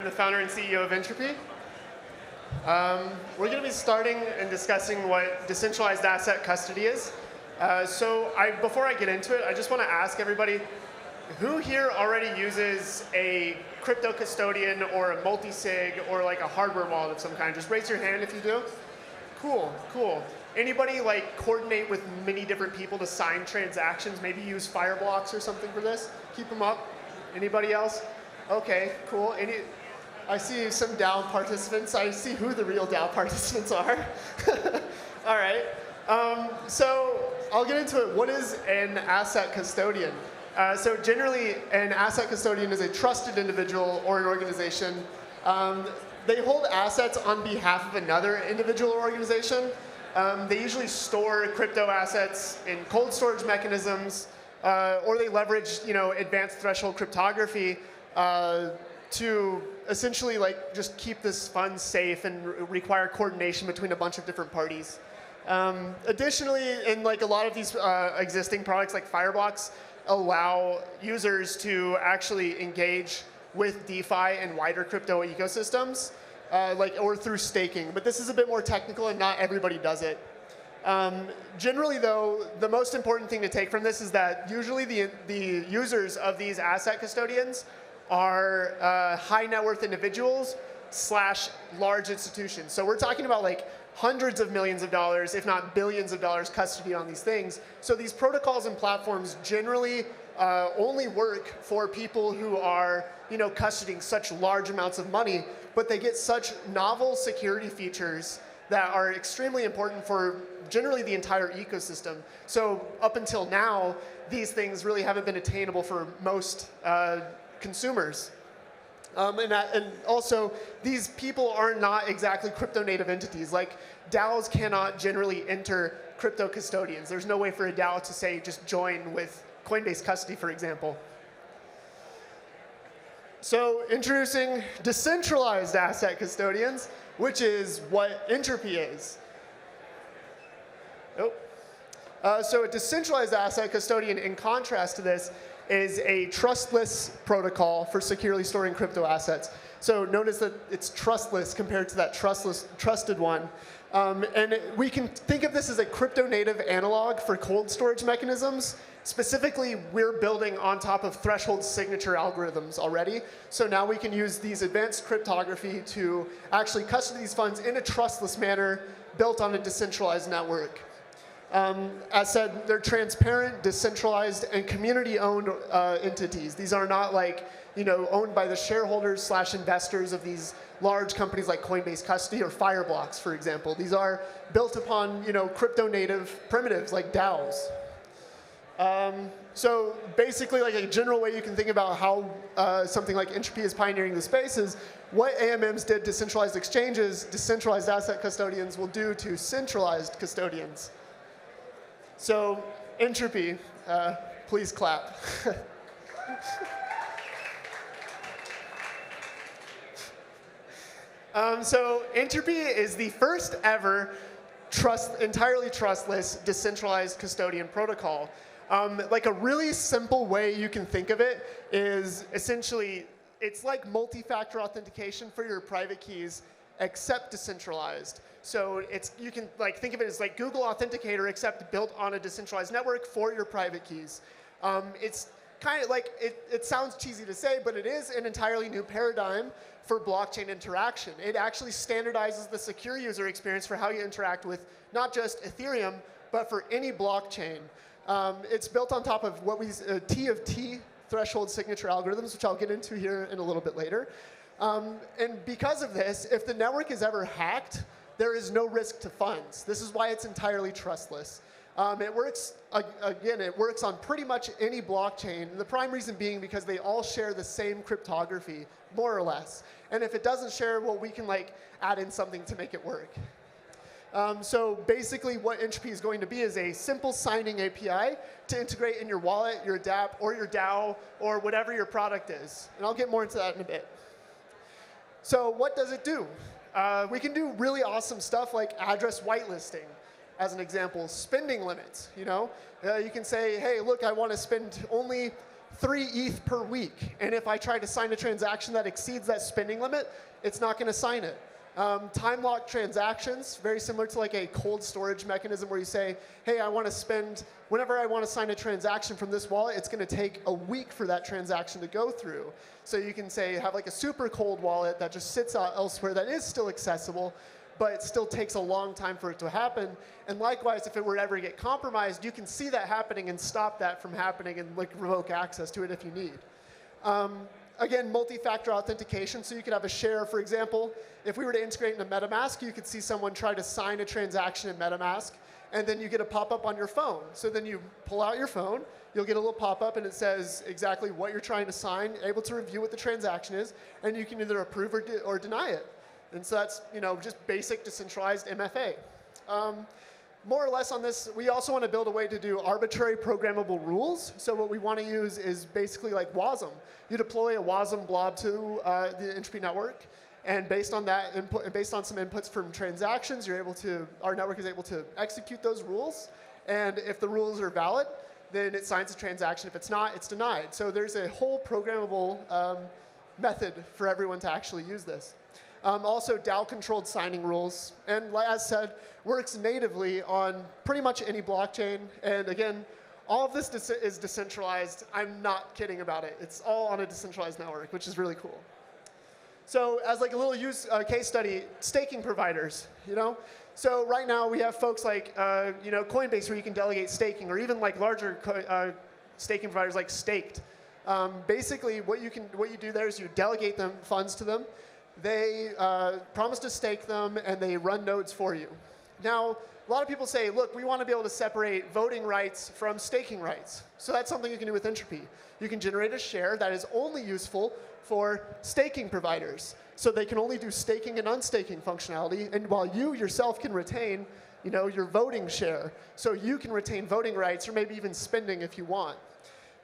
the founder and CEO of Entropy. We're going to be starting and discussing what decentralized asset custody is. Before I get into it, I just want to ask everybody, who here already uses a crypto custodian or a multi-sig or like a hardware wallet of some kind? Just raise your hand if you do. Cool, cool. Anybody like coordinate with many different people to sign transactions? Maybe use Fireblocks or something for this? Keep them up. Anybody else? Okay, cool. I see some DAO participants. I see who the real DAO participants are. All right. So I'll get into it. What is an asset custodian? So generally, an asset custodian is a trusted individual or an organization. They hold assets on behalf of another individual or organization. They usually store crypto assets in cold storage mechanisms, or they leverage, advanced threshold cryptography to essentially just keep this fund safe and require coordination between a bunch of different parties. Additionally, in a lot of these existing products like Fireblocks allow users to actually engage with DeFi and wider crypto ecosystems, or through staking. But this is a bit more technical, and not everybody does it. Generally, though, the most important thing to take from this is that usually the users of these asset custodians are high net worth individuals / large institutions. So we're talking about hundreds of millions of dollars, if not billions of dollars, custody on these things. So these protocols and platforms generally only work for people who are custodying such large amounts of money, but they get such novel security features that are extremely important for generally the entire ecosystem. So up until now, these things really haven't been attainable for most consumers. And also, these people are not exactly crypto native entities. Like DAOs cannot generally enter crypto custodians. There's no way for a DAO to say just join with Coinbase custody, for example. So introducing decentralized asset custodians, which is what Entropy is. So a decentralized asset custodian, in contrast to this, is a trustless protocol for securely storing crypto assets. So notice that it's trustless compared to that trusted one. And we can think of this as a crypto-native analog for cold storage mechanisms. Specifically, we're building on top of threshold signature algorithms already. So now we can use these advanced cryptography to actually custody these funds in a trustless manner built on a decentralized network. As said, they're transparent, decentralized, and community-owned entities. These are not owned by the shareholders / investors of these large companies like Coinbase Custody or Fireblocks, for example. These are built upon crypto-native primitives like DAOs. So basically, a general way you can think about how something like Entropy is pioneering the space is what AMMs did to centralized exchanges, decentralized asset custodians will do to centralized custodians. So Entropy, please clap. So Entropy is the first ever entirely trustless decentralized custodian protocol. A really simple way you can think of it is essentially, it's like multi-factor authentication for your private keys, except decentralized. So you can think of it as like Google Authenticator, except built on a decentralized network for your private keys. It's kind of it sounds cheesy to say, but it is an entirely new paradigm for blockchain interaction. It actually standardizes the secure user experience for how you interact with not just Ethereum, but for any blockchain. It's built on top of what we T of T threshold signature algorithms, which I'll get into here in a little bit later. And because of this, if the network is ever hacked, there is no risk to funds. This is why it's entirely trustless. It works, again, it works on pretty much any blockchain. The prime reason being because they all share the same cryptography, more or less. And if it doesn't share, well, we can add in something to make it work. So basically what Entropy is going to be is a simple signing API to integrate in your wallet, your dApp, or your DAO, or whatever your product is. And I'll get more into that in a bit. So what does it do? We can do really awesome stuff like address whitelisting, as an example, spending limits. You can say, hey, look, I want to spend only 3 ETH per week. And if I try to sign a transaction that exceeds that spending limit, it's not going to sign it. Time-locked transactions, very similar to like a cold storage mechanism where you say, hey, I want to spend, whenever I want to sign a transaction from this wallet, it's going to take a week for that transaction to go through. So you can say, have like a super cold wallet that just sits out elsewhere that is still accessible, but it still takes a long time for it to happen. And likewise, if it were to ever get compromised, you can see that happening and stop that from happening and like revoke access to it if you need. Again, multi-factor authentication, so you could have a share, for example, if we were to integrate into MetaMask, you could see someone try to sign a transaction in MetaMask, and then you get a pop-up on your phone. So then you pull out your phone, you'll get a little pop-up, and it says exactly what you're trying to sign, able to review what the transaction is, and you can either approve or deny it. And so that's just basic decentralized MFA. More or less on this, we also want to build a way to do arbitrary programmable rules. So what we want to use is basically like WASM. You deploy a WASM blob to the Entropy network, and based on that input, based on some inputs from transactions, our network is able to execute those rules. And if the rules are valid, then it signs a transaction. If it's not, it's denied. So there's a whole programmable method for everyone to actually use this. Also, DAO-controlled signing rules. And as said, works natively on pretty much any blockchain. And again, all of this is decentralized. I'm not kidding about it. It's all on a decentralized network, which is really cool. So as like a little case study, staking providers. So right now we have folks like Coinbase where you can delegate staking, or even like larger staking providers like Staked. Basically, what you do there is you delegate funds to them. They promise to stake them, and they run nodes for you. Now, a lot of people say, look, we want to be able to separate voting rights from staking rights. So that's something you can do with Entropy. You can generate a share that is only useful for staking providers. So they can only do staking and unstaking functionality, and while you yourself can retain your voting share. So you can retain voting rights, or maybe even spending if you want.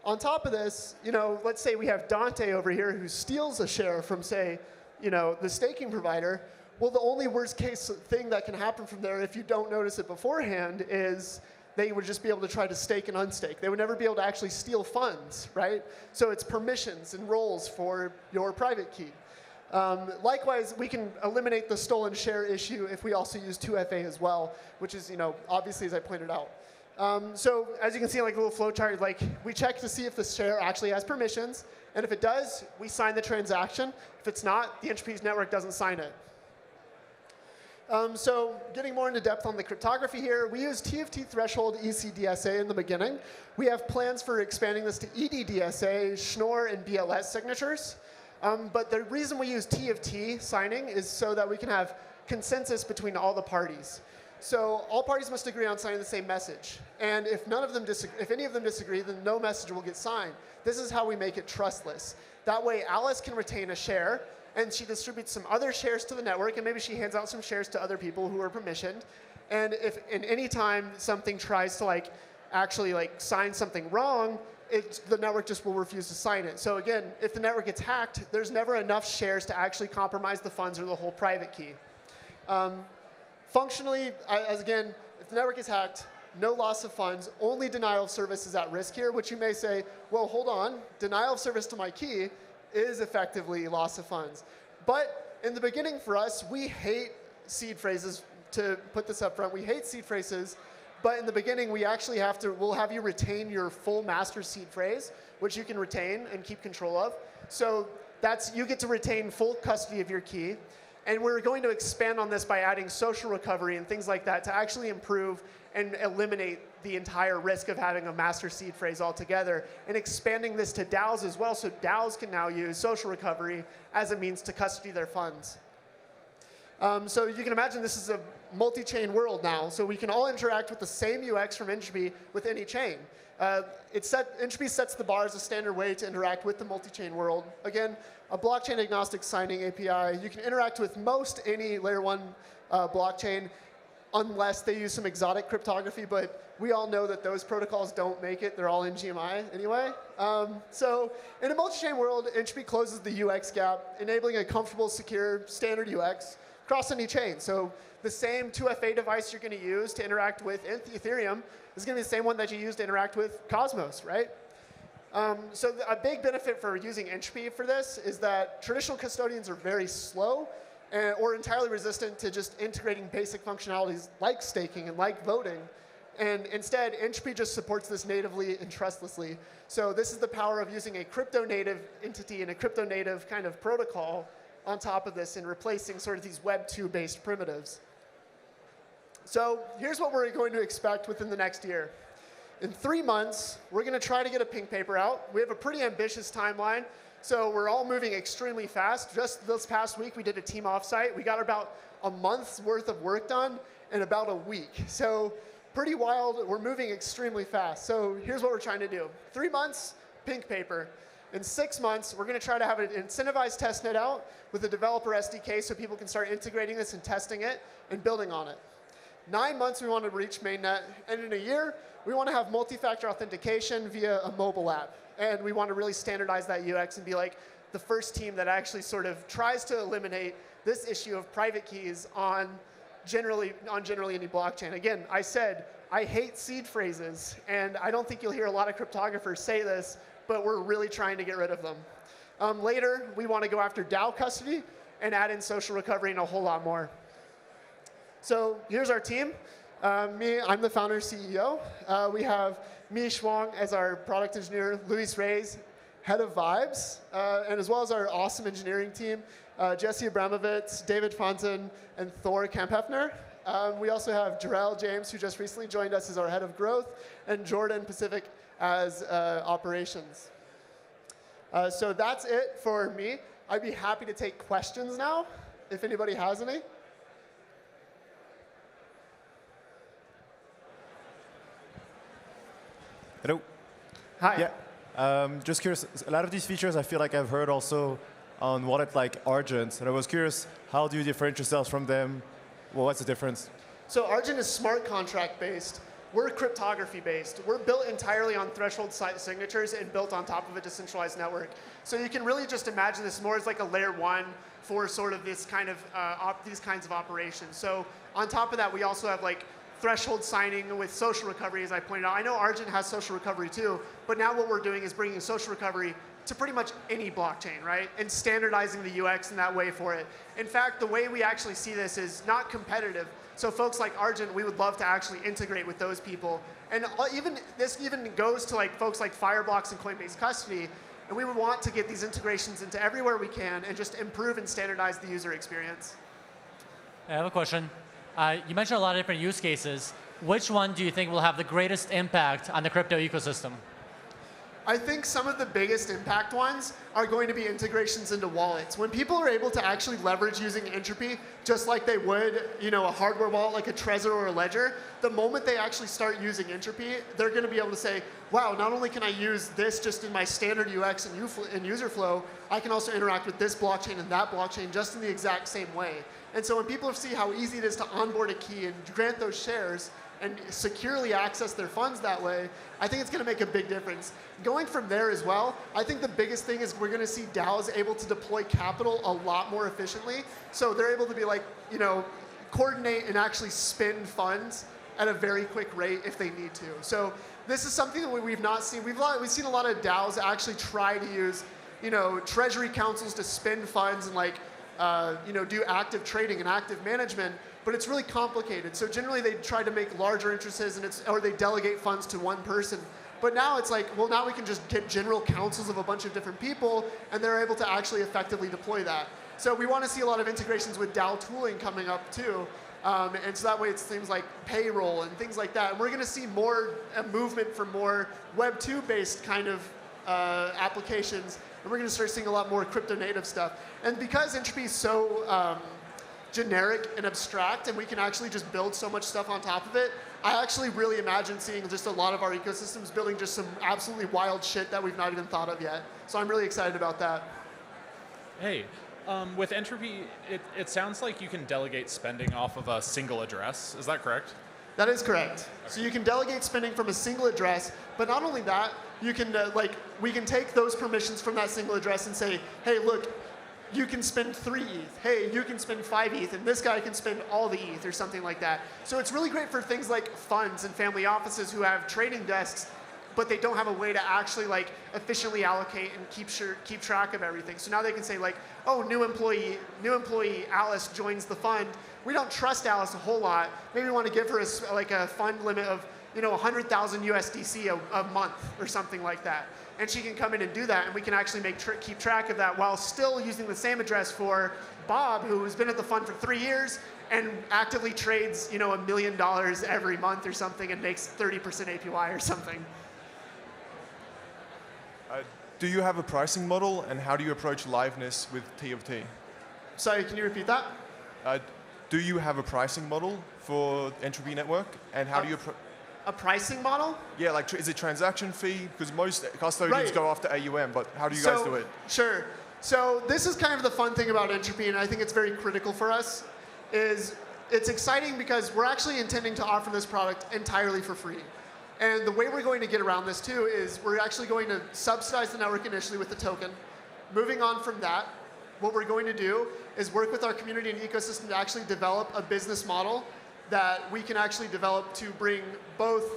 On top of this, let's say we have Dante over here who steals a share from, say, the staking provider. Well, the only worst case thing that can happen from there, if you don't notice it beforehand, is they would just be able to try to stake and unstake. They would never be able to actually steal funds, right? So it's permissions and roles for your private key. Likewise, we can eliminate the stolen share issue if we also use 2FA as well, which is, obviously, as I pointed out. So as you can see, like a little flowchart, like we check to see if the share actually has permissions. And if it does, we sign the transaction. If it's not, the Entropy's network doesn't sign it. So getting more into depth on the cryptography here, we use TFT threshold ECDSA in the beginning. We have plans for expanding this to EDDSA, Schnorr, and BLS signatures. But the reason we use TFT signing is so that we can have consensus between all the parties. So all parties must agree on signing the same message. And if any of them disagree, then no message will get signed. This is how we make it trustless. That way, Alice can retain a share, and she distributes some other shares to the network, and maybe she hands out some shares to other people who are permissioned. And if in any time something tries to actually sign something wrong, the network just will refuse to sign it. So again, if the network gets hacked, there's never enough shares to actually compromise the funds or the whole private key. Functionally, again, if the network is hacked, no loss of funds, only denial of service is at risk here, which you may say, well, hold on, denial of service to my key is effectively loss of funds. But in the beginning for us, we hate seed phrases. To put this up front, we hate seed phrases, but in the beginning, we'll have you retain your full master seed phrase, which you can retain and keep control of. So you get to retain full custody of your key. And we're going to expand on this by adding social recovery and things like that to actually improve and eliminate the entire risk of having a master seed phrase altogether, and expanding this to DAOs as well, so DAOs can now use social recovery as a means to custody their funds. So you can imagine this is a multi-chain world now, so we can all interact with the same UX from Entropy with any chain. Entropy sets the bar as a standard way to interact with the multi-chain world. Again, a blockchain agnostic signing API. You can interact with most any layer 1 blockchain unless they use some exotic cryptography, but we all know that those protocols don't make it. They're all in GMI anyway. So in a multi-chain world, Entropy closes the UX gap, enabling a comfortable, secure, standard UX across any chain. So the same 2FA device you're going to use to interact with Ethereum is going to be the same one that you use to interact with Cosmos, right? So a big benefit for using Entropy for this is that traditional custodians are very slow or entirely resistant to just integrating basic functionalities like staking and like voting. And instead, Entropy just supports this natively and trustlessly. So this is the power of using a crypto-native entity and a crypto-native kind of protocol on top of this and replacing sort of these Web 2-based primitives. So here's what we're going to expect within the next year. In 3 months, we're going to try to get a pink paper out. We have a pretty ambitious timeline. So we're all moving extremely fast. Just this past week, we did a team offsite. We got about a month's worth of work done in about a week. So pretty wild. We're moving extremely fast. So here's what we're trying to do. 3 months, pink paper. In 6 months, we're going to try to have an incentivized testnet out with a developer SDK so people can start integrating this and testing it and building on it. 9 months, we want to reach mainnet. And in a year, we want to have multi-factor authentication via a mobile app. And we want to really standardize that UX and be like the first team that actually sort of tries to eliminate this issue of private keys on generally any blockchain. Again, I said I hate seed phrases, and I don't think you'll hear a lot of cryptographers say this, but we're really trying to get rid of them. Later, we want to go after DAO custody and add in social recovery and a whole lot more. So here's our team. I'm the founder CEO. We have Mish Wong as our product engineer, Luis Reyes, head of Vibes, and as well as our awesome engineering team, Jesse Abramovitz, David Fonten, and Thor Kamphefner. We also have Jarrell James, who just recently joined us as our head of growth, and Jordan Pacific as operations. So that's it for me. I'd be happy to take questions now, if anybody has any. Hello. Hi. Yeah. Just curious, a lot of these features I feel like I've heard also on wallet like Argent, and I was curious, how do you differentiate yourselves from them? Well, what's the difference? So Argent is smart contract based. We're cryptography based. We're built entirely on threshold signatures and built on top of a decentralized network. So you can really just imagine this more as like a layer one for sort of this kind of these kinds of operations. So on top of that, we also have like threshold signing with social recovery, as I pointed out. I know Argent has social recovery too, but now what we're doing is bringing social recovery to pretty much any blockchain, right? And standardizing the UX in that way for it. In fact, the way we actually see this is not competitive. So folks like Argent, we would love to actually integrate with those people. And this even goes to like folks like Fireblocks and Coinbase Custody. And we would want to get these integrations into everywhere we can and just improve and standardize the user experience. I have a question. You mentioned a lot of different use cases. Which one do you think will have the greatest impact on the crypto ecosystem? I think some of the biggest impact ones are going to be integrations into wallets. When people are able to actually leverage using Entropy, just like they would, a hardware wallet like a Trezor or a Ledger, the moment they actually start using Entropy, they're going to be able to say, wow, not only can I use this just in my standard UX and user flow, I can also interact with this blockchain and that blockchain just in the exact same way. And so when people see how easy it is to onboard a key and grant those shares and securely access their funds that way, I think it's going to make a big difference. Going from there as well, I think the biggest thing is we're going to see DAOs able to deploy capital a lot more efficiently. So they're able to be like, coordinate and actually spend funds at a very quick rate if they need to. So this is something that we've not seen. We've seen a lot of DAOs actually try to use, treasury councils to spend funds and do active trading and active management, but it's really complicated. So generally they try to make larger interests or they delegate funds to one person. But now it's like, well, now we can just get general councils of a bunch of different people, and they're able to actually effectively deploy that. So we want to see a lot of integrations with DAO tooling coming up too. And so that way it's things like payroll and things like that. And we're going to see more movement for more Web 2 based kind of applications. And we're going to start seeing a lot more crypto native stuff. And because Entropy is so generic and abstract, and we can actually just build so much stuff on top of it, I actually really imagine seeing just a lot of our ecosystems building just some absolutely wild shit that we've not even thought of yet. So I'm really excited about that. Hey, with Entropy, it sounds like you can delegate spending off of a single address. Is that correct? That is correct. So you can delegate spending from a single address, but not only that, you can we can take those permissions from that single address and say, hey, look, you can spend 3 ETH. Hey, you can spend 5 ETH, and this guy can spend all the ETH or something like that. So it's really great for things like funds and family offices who have trading desks. but they don't have a way to actually like efficiently allocate and keep track of everything. So now they can say like, oh, new employee Alice joins the fund. We don't trust Alice a whole lot. Maybe we want to give her a fund limit of 100,000 USDC a month or something like that. And she can come in and do that, and we can actually keep track of that while still using the same address for Bob, who's been at the fund for 3 years and actively trades $1 million every month or something and makes 30% APY or something. Do you have a pricing model, and how do you approach liveness with T of T? Sorry, can you repeat that? Do you have a pricing model for Entropy Network, and how do you a pricing model? Yeah, like is it transaction fee? Because most custodians go after AUM, but how do you guys do it? Sure. So this is kind of the fun thing about Entropy, and I think it's very critical for us, is it's exciting because we're actually intending to offer this product entirely for free. And the way we're going to get around this too is we're actually going to subsidize the network initially with the token. Moving on from that, what we're going to do is work with our community and ecosystem to actually develop a business model that we can actually develop to bring both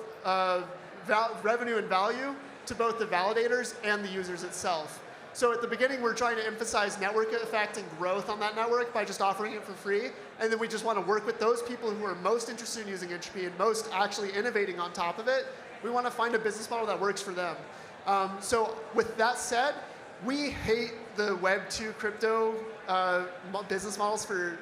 revenue and value to both the validators and the users itself. So at the beginning, we're trying to emphasize network effect and growth on that network by just offering it for free. And then we just want to work with those people who are most interested in using Entropy and most actually innovating on top of it. We want to find a business model that works for them. So with that said, we hate the Web 2 crypto business models for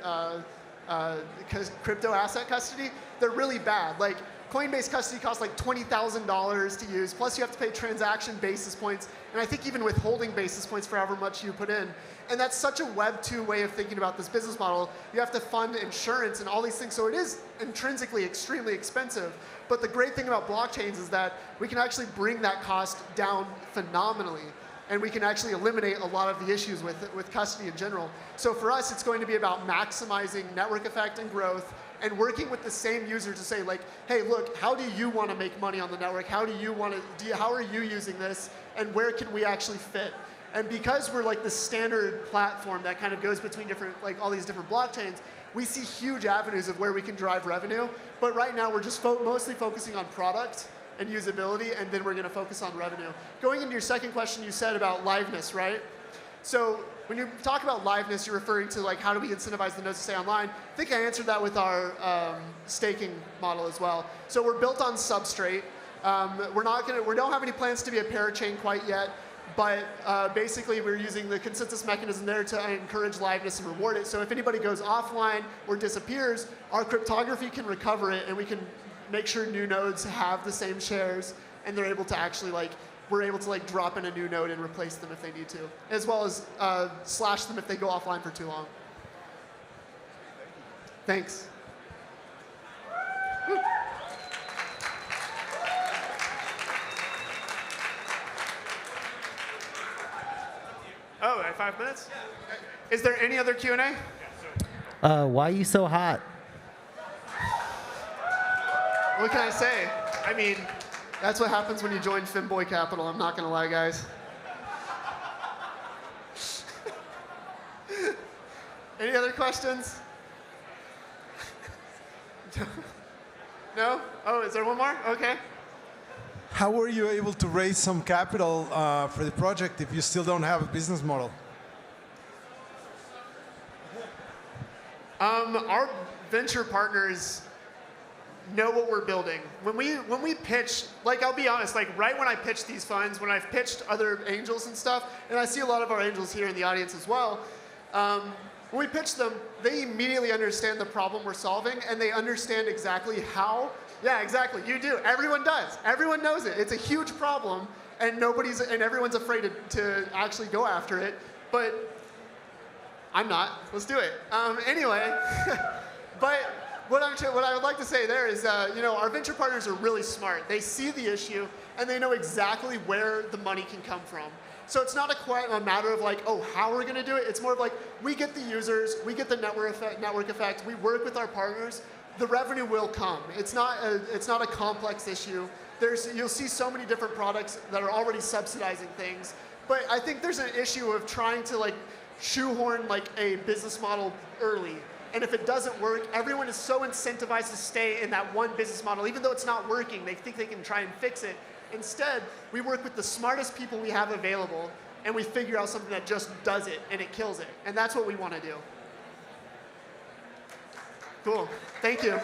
crypto asset custody. They're really bad. Like Coinbase custody costs like $20,000 to use, plus you have to pay transaction basis points, and I think even withholding basis points for however much you put in. And that's such a Web 2 way of thinking about this business model. You have to fund insurance and all these things, so it is intrinsically extremely expensive. But the great thing about blockchains is that we can actually bring that cost down phenomenally, and we can actually eliminate a lot of the issues with custody in general. So for us, it's going to be about maximizing network effect and growth, and working with the same user to say like, hey, look, how do you want to make money on the network? How are you using this? And where can we actually fit? And because we're like the standard platform that kind of goes between all these different blockchains, we see huge avenues of where we can drive revenue. But right now, we're just mostly focusing on product and usability, and then we're going to focus on revenue. Going into your second question, you said about liveness, right? So when you talk about liveness, you're referring to like how do we incentivize the nodes to stay online. I think I answered that with our staking model as well. So we're built on Substrate. We don't have any plans to be a parachain quite yet, but basically we're using the consensus mechanism there to encourage liveness and reward it. So if anybody goes offline or disappears, our cryptography can recover it, and we can make sure new nodes have the same shares, and they're able to actually we're able to drop in a new node and replace them if they need to, as well as slash them if they go offline for too long. Thanks. Oh, I have 5 minutes? Is there any other Q&A? Why are you so hot? What can I say? I mean, that's what happens when you join Femboy Capital. I'm not going to lie, guys. Any other questions? No? Oh, is there one more? Okay. How were you able to raise some capital for the project if you still don't have a business model? Our venture partners know what we're building. When we pitch, I'll be honest, right when I pitch these funds, when I've pitched other angels and stuff, and I see a lot of our angels here in the audience as well, when we pitch them, they immediately understand the problem we're solving, and they understand exactly how. Yeah, exactly. You do. Everyone does. Everyone knows it. It's a huge problem, and everyone's afraid to actually go after it. But I'm not. Let's do it. Anyway, but what I would like to say there is, our venture partners are really smart. They see the issue, and they know exactly where the money can come from. So it's not a matter of how we're going to do it. It's more of we get the users, we get the network effect, we work with our partners. The revenue will come. It's not a complex issue. You'll see so many different products that are already subsidizing things. But I think there's an issue of trying to shoehorn a business model early. And if it doesn't work, everyone is so incentivized to stay in that one business model. Even though it's not working, they think they can try and fix it. Instead, we work with the smartest people we have available, and we figure out something that just does it, and it kills it. And that's what we want to do. Cool. Thank you.